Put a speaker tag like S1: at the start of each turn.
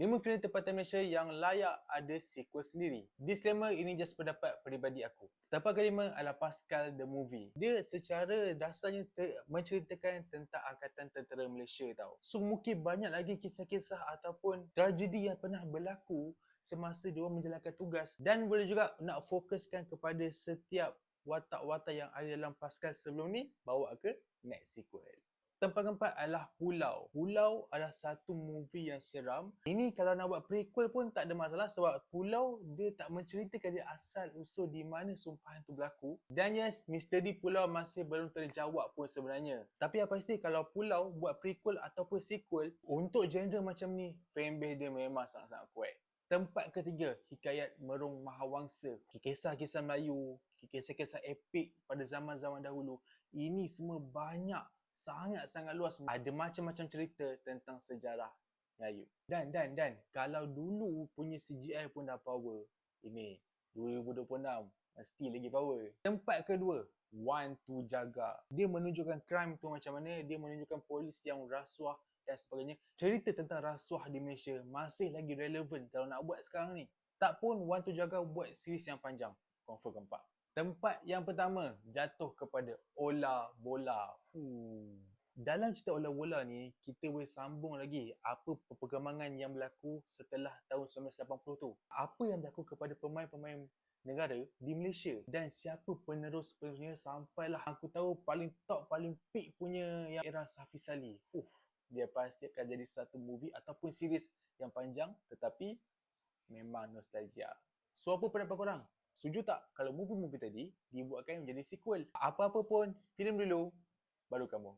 S1: 5 filem tempatan Malaysia yang layak ada sequel sendiri. Disclaimer, ini just pendapat peribadi aku. Tempat kelima adalah Pascal The Movie. Dia secara dasarnya menceritakan tentang Angkatan Tentera Malaysia tau. So mungkin banyak lagi kisah-kisah ataupun tragedi yang pernah berlaku semasa diorang menjalankan tugas, dan boleh juga nak fokuskan kepada setiap watak-watak yang ada dalam Pascal sebelum ni bawa ke next sequel. Tempat keempat adalah Pulau. Pulau adalah satu movie yang seram. Ini kalau nak buat prequel pun tak ada masalah sebab Pulau dia tak menceritakan dia asal usul di mana sumpahan tu berlaku. Dan yes, misteri Pulau masih belum terjawab pun sebenarnya. Tapi apa pasti kalau Pulau buat prequel ataupun sequel, untuk genre macam ni, fanbase dia memang sangat-sangat kuat. Tempat ketiga, Hikayat Merung Mahawangsa. Kisah-kisah Melayu, kisah-kisah epik pada zaman-zaman dahulu. Ini semua banyak, sangat-sangat luas. Ada macam-macam cerita tentang sejarah Melayu. Dan kalau dulu punya CGI pun dah power, ini 2026 mesti lagi power. Tempat kedua, One to Jaga. Dia menunjukkan crime tu macam mana, dia menunjukkan polis yang rasuah dan sebagainya. Cerita tentang rasuah di Malaysia masih lagi relevan kalau nak buat sekarang ni. Tak pun One to Jaga buat series yang panjang. Confirm keempat. Tempat yang pertama jatuh kepada Ola Bola. Dalam cerita Ola Bola ni, kita boleh sambung lagi apa perkembangan yang berlaku setelah tahun 1980 tu. Apa yang berlaku kepada pemain-pemain negara di Malaysia dan siapa penerus-penerusnya sampailah aku tahu paling top, paling peak punya yang era Safi Salih. Dia pasti akan jadi satu movie ataupun series yang panjang tetapi memang nostalgia. So apa pendapat korang? Setuju tak kalau movie-movie tadi dibuatkan menjadi sequel? Apa-apa pun, filem dulu, baru kamu